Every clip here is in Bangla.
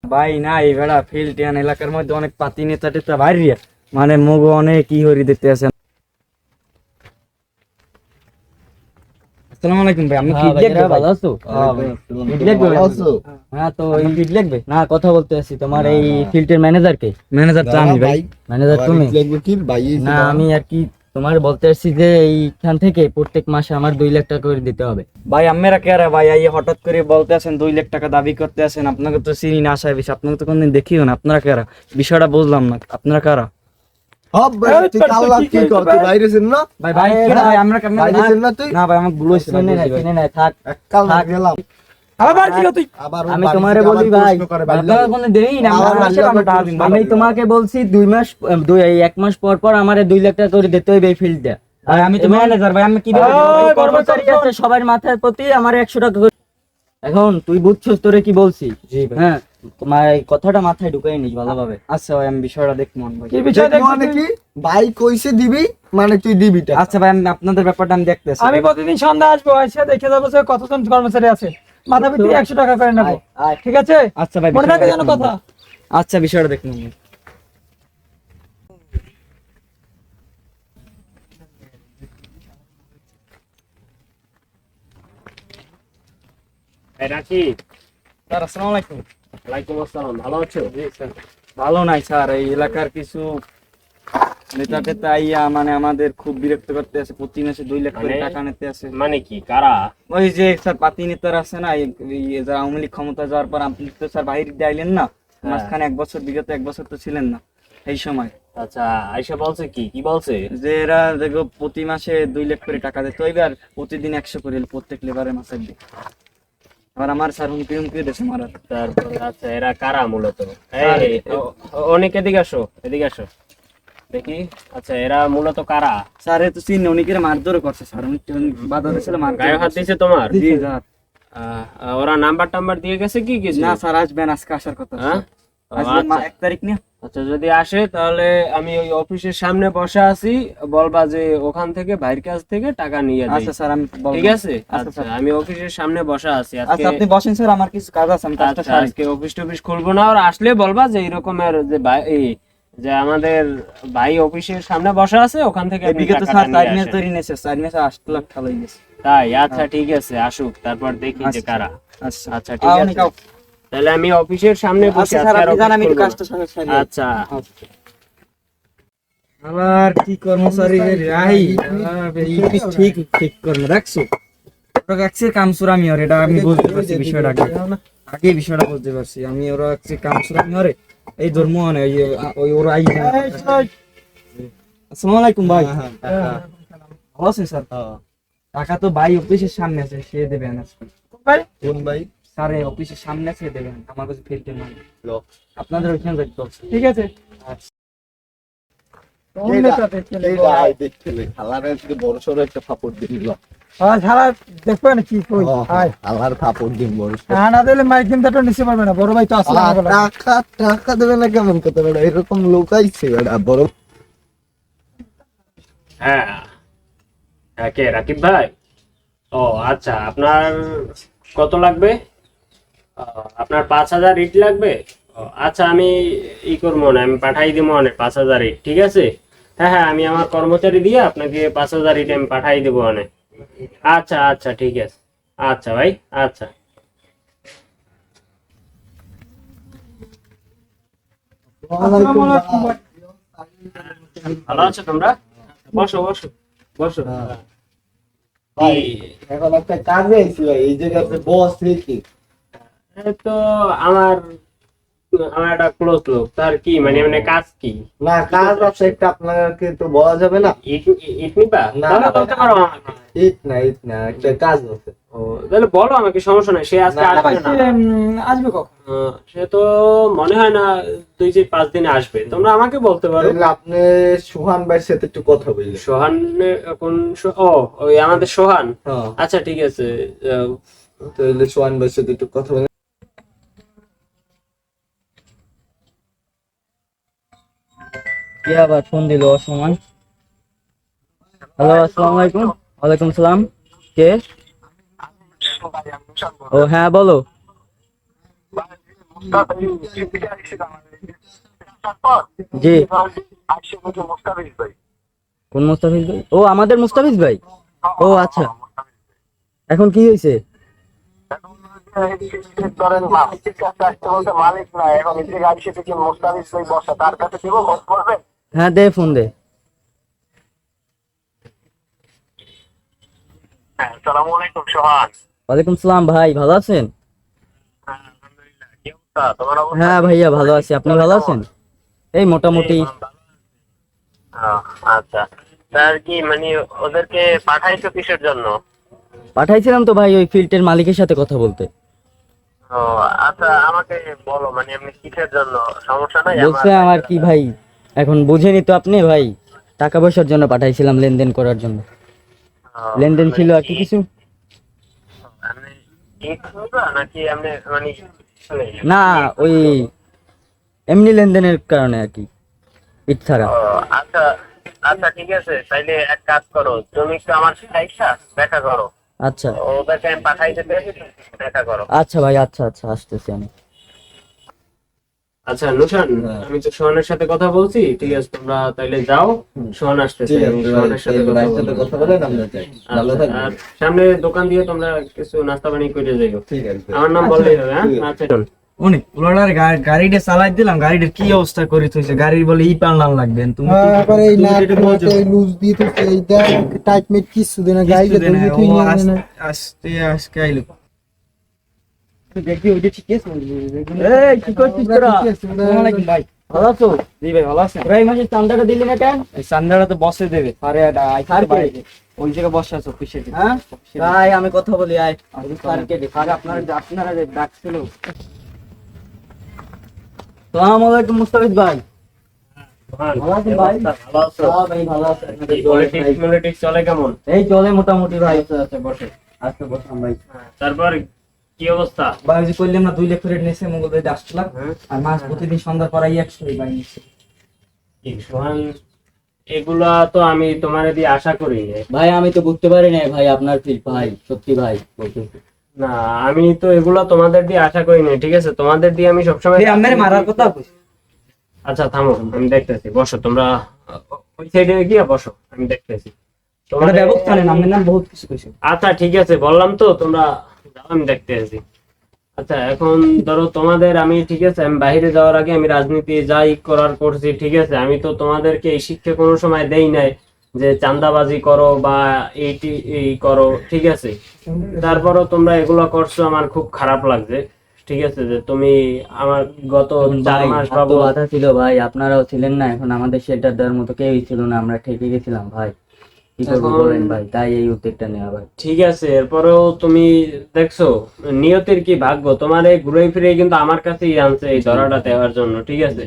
ভাই না এই বেড়া ফিল্ডিয়ান এলাকার মধ্যে অনেক পাতি নেতা টেতা বাইরে মানে মুগ অনেক ই হরি দেখতে আছেন। আসসালামু আলাইকুম ভাই, আমি ফিড লাগবে, ভালো আছো? ফিড লাগবে, ভালো আছো? হ্যাঁ তো এই ফিড লাগবে না, কথা বলতে আছি তোমার এই ফিল্ডের ম্যানেজার কে? ম্যানেজার তো আমি ভাই। ম্যানেজার তুমি? না আমি আর কি তোমার বলতে আসছি যে এইখান থেকে প্রত্যেক মাসে আমার 2 লাখ টাকা করে দিতে হবে। ভাই আমরা কেরা ভাই এই হঠাৎ করে বলতে আছেন 2 লাখ টাকা দাবি করতে আছেন? আপনাকে তো চিনি না, আশা বেশি আপনাকে তো কোনদিন দেখিও না। আপনারা কেরা? বিষয়টা বুঝলাম না, আপনারা কারা? আমি তোমাকে বলছি 1 মাস পর পর আমার 2 লাখ টাকা করে দিতে হইবে এই ফিল্ডটা। আমি তো ম্যানেজার ভাই, আমি কি কর্মচারী আছে সবার মাথার প্রতি আমার 100 টাকা করে। এখন তুই বুঝছস তোরে কি বলছি? হ্যাঁ তোমার এই কথাটা মাথায় ঢুকাই নিস ভালোভাবে। আচ্ছা ভাই আমি বিষয়টা দেখবো। কি বিষয় মানে কি ভাই কইছে দিবি মানে তুই দিবি। আচ্ছা ভাই আমি আপনাদের ব্যাপারটা আমি দেখতেছি। আমি প্রতিদিন সন্ধ্যা আসবো, এসে দেখে যাবো যে কতজন কর্মচারী আছে, মাথা পিছু 100 টাকা করে নেবো, ঠিক আছে? আচ্ছা ভাই মনে থাকে যেন কথা। আচ্ছা বিষয়টা দেখুন। স্যার আসসালামু আলাইকুম। ওয়ালাইকুম আসসালাম, ভালো আছো? জি স্যার। ভালো নাই স্যার, এই এলাকার কিছু নেতা টেতা আইয়া মানে আমাদের খুব বিরক্ত করতে আছে, প্রতি মাসে 2 লাখ করে টাকা নিতে আছে। মানে কি কারা? ওই যে স্যার পাতি নেতারা আছে না, যারা আওয়ামী লীগ ক্ষমতা যাওয়ার পর আপনি তো স্যার বাইরে দিয়ে আইলেন না, মাঝখানে 1 বছর বিগত 1 বছর তো ছিলেন না এই সময়। আচ্ছা আয়শা বলছে কি বলছে? যে এরা দেখো প্রতি মাসে 2 লাখ করে টাকা দিতে হইবে আর প্রতিদিন 100 করে প্রত্যেক লেবারের মাসে দিয়ে। আবার আমার স্যার হুমকি হুমকি দেশে মারার। তারপর আচ্ছা এরা কারা মূলত? অনেক এদিকে আসো, এদিকে আসো দেখি। আচ্ছা এরা মূলত কারা? স্যার তো চিনি, অনেকের মারধর করছে স্যার, অনেক বাধা দিয়েছিল, গায়ে হাত দিয়েছে তোমার? জি স্যার। ওরা নাম্বার দিয়ে গেছে কি কিছু? না স্যার আসবেন, আজকে আসার কথা। হ্যাঁ আজকে 1 তারিখ না? আচ্ছা যদি আসে তাহলে আমি ওই অফিসের সামনে বসে আছি, বলবা যে ওখান থেকে ভাইয়ের কাছ থেকে টাকা নিয়ে যাই। আচ্ছা স্যার আমি ঠিক আছে। আচ্ছা আমি অফিসের সামনে বসে আছি আজকে। আচ্ছা আপনি বসেন স্যার, আমার কিছু কাজ আছে, আমি কাজটা আচ্ছা আজকে অফিস টফিস খুলবো না, আর আসলে বলবা যে এরকমের যে ভাই যে আমাদের ভাই অফিসের সামনে বসে আছে, ওখান থেকে আপনি বিগত টাকাটা স্যার নিয়ে 4 মাস আসেন। ধরে নিয়েছে, 4 মাসে 8 লাখ টাকা হয়ে গেছে। তাই? আচ্ছা ঠিক আছে আসুক, তারপর দেখি যে কারা। আচ্ছা আচ্ছা ঠিক আছে, তাহলে আমি অফিসের সামনে বসে আচ্ছা আছি, স্যার আর আপনি অফিস জান আমি একটু খুলবো না। কাজটা সারি। আচ্ছা আবার কি কর্মচারী রে রাই, ঠিক ঠিক করবে রাখছো ওরা কাছে কামসুর আমি ওর, এটা আমি বুঝতে পারছি বিষয়টা, আগে বিষয়টা বুঝতে পারছি আমি। ওরা কাছে কামসুর আমি ওরে এই ধর্ম মানে ওই ওরা আই। আসসালামু আলাইকুম ভাই। ভালো আছেন স্যার? টাকা তো ভাই অফিসের সামনে আছে, সে দেবেন আজকে। ভাই কোন ভাই? স্যার অফিসের সামনে আছে, দেবেন আমার কাছে ফিল্ডের মানে আপনাদের ওইখানে দেখতে হবে। ঠিক আছে। আচ্ছা বড় সড়ো একটা ফাপড় দিল। সারা দেখবে না কি কই আল্লাহর ফাপড় দিন বড়। না দিলে মাইক কিন্তু তো নিচে পারবে না, বড় ভাই তো আসলে টাকা দেবে না কেমন কথা বড়, এরকম লোক আইছে বড়। হ্যাঁ কে রাকিব ভাই? ও আচ্ছা আপনার কত লাগবে? আপনার 5000 ইট লাগবে? আচ্ছা আমি করবো না, আমি পাঠাই দিব অনেক 5000 ইট। ঠিক আছে, হ্যাঁ আমি আমার কর্মচারী দিয়ে আপনাকে 5000 ইট আমি পাঠাই দেবো অনেক। আচ্ছা আচ্ছা ঠিক আছে। আচ্ছা ভাই আচ্ছা। ভালো আছো তোমরা? বসো বসো বসো। এখন একটা কাজে আইছি ভাই, এই জায়গায় আপনি বস কি? তো আমার আমার একটা ক্লোজ লোক, তার কি মানে কাজ কি? না কাজ আছে একটা, আপনাকে তো বলা যাবে না। ইট নিবা? তাহলে বলতে পারো আমাকে। ইট না একটা কাজ আছে। ও তাহলে বলো আমাকে, সমস্যা নাই। সে আজকে আসবে না? আসবে কখন? সে তো মনে হয় না 2-5 দিনে আসবে, তোমরা আমাকে বলতে পারো। তাহলে আপনি সোহান ভাইয়ের সাথে একটু কথা বললেন। সোহান কোন ওই আমাদের সোহান? হ্যাঁ আচ্ছা ঠিক আছে। তাহলে সোহান ভাইয়ের সাথে একটু কথা বলেন। কে আবার ফোন দিল অসমান? হ্যালো আসসালামু আলাইকুম। ওয়ালাইকুম সালাম। কে? ও হ্যাঁ বলো। জি, কোন মুস্তাফিজ ভাই? ও আমাদের মুস্তাফিজ ভাই। ও আচ্ছা, এখন কি হয়েছে? হ্যাঁ দে, ফোন দে। ওয়ালাইকুম সালাম ভাই, ভালো আছেন? হ্যাঁ ভাইয়া ভালো আছি, আপনি ভালো আছেন? এই মোটামুটি। আচ্ছা, স্যার কি মানে ওদেরকে পাঠাইছো কিসের জন্য? পাঠাইছিলাম তো ভাই ওই ফিল্টের মালিকের সাথে কথা বলতে। ও আচ্ছা, আমাকে বলো মানে আপনি কিসের জন্য? সমস্যা নাই, বলছে আমার কি ভাই, এখন বুঝেনি তো আপনি ভাই, টাকা পয়সার জন্য পাঠাইছিলাম, লেনদেন করার জন্য। লেনদেন ছিল আর কি কিছু নাকি আপনি মানে না, ওই এমনি লেনদেনের কারণে আর কি, ইট ছাড়া। আচ্ছা আচ্ছা, ঠিক আছে, তাইলে এক কাজ করো, তুমি একটু আমার সাথে দেখা করো। আচ্ছা ওদেরকে আমি পাঠাই দিতে, দেখা করো। আচ্ছা ভাই, আচ্ছা আচ্ছা, আসতেছি আমি। আচ্ছা নুশান, আমি তো সোহানের সাথে কথা বলছি, ঠিক আছে, তোমরা তাইলে যাও, সোহান আসতেছে, আমি সোহানের সাথে কথা বলবো। আর সামনে দোকান দিয়ে তোমরা কিছু নাস্তা পানি করে যাইও, আমার নাম বললেই হবে। হ্যাঁ আচ্ছা, অনেক উলার গাড়িটা চালাই দিলাম, গাড়িটার কি অবস্থা করে থইছে, গাড়ির বলে ই পানলাম লাগবেন তুমি আবার এই নাট এই লুজ দিতেছে, এই দেখ টাইট মিট কিছু দেন গাড়িতে ধরে তুই নিয়ে না আস্তে আজকে আইলো। দেখি ওইটা ঠিক আছে। এই কি করছিস তোরা? আসসালামু আলাইকুম ভাই। ভালো আছো? জি ভাই ভালো আছেন? এই মাসে চান্দাটা দিলি না কেন? এই চান্দাটা তো বসে দেবে, আরে এটা আইতে আর কে? বাইরে ওই জায়গায় বসে আছে অফিসে। হ্যাঁ তাই আমি কথা বলি, আয় স্যারকে দে। আরে আপনারা যে ডাকছিল। আসসালামু আলাইকুম মুস্তাফিজ ভাই। সোহান, ভালো আছেন ভাই? ভালো আছো? হ্যাঁ ভাই ভালো আছি। পলিটিক্স চলে কেমন? এই চলে মোটামুটি ভাই। আচ্ছা বসে, আজকে বসলাম ভাই। তারপর কি অবস্থা? ভাই ওই যে কইলাম না 2 লাখ রেট নিছে মঙ্গল ভাই 10 লাখ, হ্যাঁ। আর মাস প্রতিদিন সন্ধ্যার পর 100 ভাই নিছে। সোহান, এগুলা তো আমি তোমার দিয়ে আশা করি নাই। ভাই আমি তো বুঝতে পারি না ভাই আপনার ফিল, ভাই সত্যি ভাই বলতেছি। না, আমি তো এগুলা তোমাদের দিয়ে আশা করি নাই, ঠিক আছে, তোমাদের দিয়ে আমি সবসময়। এই আমারে মারার কথা কইছ। আচ্ছা থামো, আমি দেখতেছি, বসো তোমরা, ওই সাইডে গিয়ে বসো, আমি দেখতেছি তোমরা তোমাদের ব্যবস্থা নেন, আমাদের নাম বহুত কিছু কইছে। আচ্ছা ঠিক আছে, বললাম তো, তোমরা যাও, আমি দেখতে আছি। আচ্ছা এখন ধরো তোমাদের, আমি ঠিক আছে, আমি বাইরে যাওয়ার আগে আমি রাজনীতি যাই করার করছি, ঠিক আছে, আমি তো তোমাদেরকে এই শিক্ষা কোনো সময় দেই নাই যে চাঁদাবাজি করো বা এই করো, ঠিক আছে, তারপরও তোমরা এগুলো করছো, আমার খুব খারাপ লাগছে, ঠিক আছে, যে তুমি আমার গত 4 মাস ভাই তো বাধা ছিল ভাই, আপনারাও ছিলেন না, এখন আমাদের শেল্টার দেওয়ার মতো কেউই ছিল না, আমরা ঠেকে গেছিলাম ভাই, কি করবো এখন- বলেন ভাই, তাই এই উদ্যোগটা নেওয়া ভাই। ঠিক আছে, এরপরেও তুমি দেখছো নিয়তির কি ভাগ্য, তোমার এই ঘুরে ফিরে কিন্তু আমার কাছেই আনছে এই ধরাটা দেওয়ার জন্য, ঠিক আছে,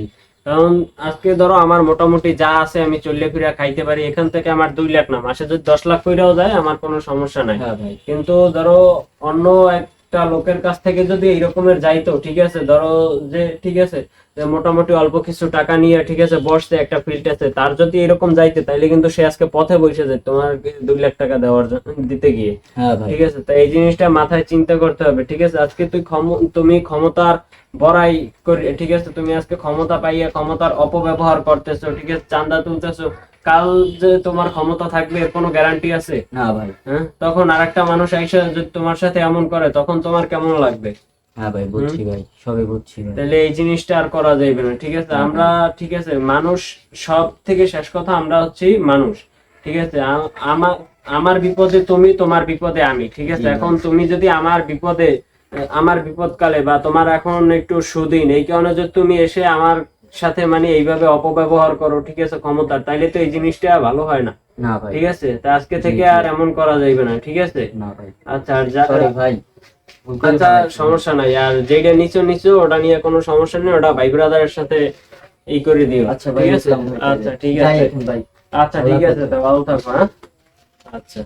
কারণ আজকে ধরো আমার মোটামুটি যা আছে আমি চললে ফিরে খাইতে পারি, এখান থেকে আমার 2 লাখ না, মাসে যদি 10 লাখ কইরাও যায় আমার কোনো সমস্যা নাই। হ্যাঁ ভাই, কিন্তু ধরো অন্য একটা লোকের কাছ থেকে যদি এই রকমের যাইতো, ঠিক আছে, ধরো যে ঠিক আছে, যে মোটামুটি অল্প কিছু টাকা নিয়ে, ঠিক আছে, বসছে একটা ফিল্ড আছে, তার যদি এরকম যাইতে, তাইলে কিন্তু সে আজকে পথে বসে যেত তোমার 2 লাখ টাকা দেওয়ার দিতে গিয়ে, হ্যাঁ ভাই, ঠিক আছে, তো এই জিনিসটা মাথায় চিন্তা করতে হবে, ঠিক আছে, আজকে তুমি ক্ষমতার বড়াই করে, ঠিক আছে, তুমি আজকে ক্ষমতা পাইয়া ক্ষমতার অপব্যবহার করতেছো, ঠিক আছে, চাঁদা তুলতেছো, কাল যে তোমার ক্ষমতা থাকবে এর কোনো গ্যারান্টি আছে? না ভাই, হ্যাঁ, তখন আরেকটা মানুষ এসে যদি তোমার সাথে এমন করে, তখন তোমার কেমন লাগবে? হ্যাঁ ভাই বুঝছি ভাই, সবই বুঝছি ভাই। তাহলে এই জিনিসটা আর করা যাবে না, ঠিক আছে, আমরা ঠিক আছে মানুষ, সব থেকে শেষ কথা আমরা হচ্ছি মানুষ, ঠিক আছে, আমার আমার বিপদে তুমি, তোমার বিপদে আমি, ঠিক আছে, এখন তুমি যদি আমার বিপদকালে বা তোমার এখন একটু সুদিন, এই কারণে যদি তুমি এসে আমার সাথে মানে এইভাবে অপব্যবহার করো, ঠিক আছে, ক্ষমতার, তাইলে তো এই জিনিসটা ভালো হয় না, না ভাই, ঠিক আছে, তা আজকে থেকে আর এমন করা যাবে না, ঠিক আছে। না ভাই, আচ্ছা আর সরি ভাই, ভুল করে আচ্ছা ফেলেছি। সমস্যা নাই, আর যেটা নিচু ওটা নিয়ে কোনো সমস্যা নেই, ওটা ভাই ব্রাদারের সাথে এই করে দিও, আচ্ছা ভাই, ঠিক আছে, বুঝলাম ভাই, আচ্ছা ঠিক যাই আছে, এখন ভাই। আচ্ছা ঠিক আছে, তা ভালো থাকো, হ্যাঁ, আচ্ছা।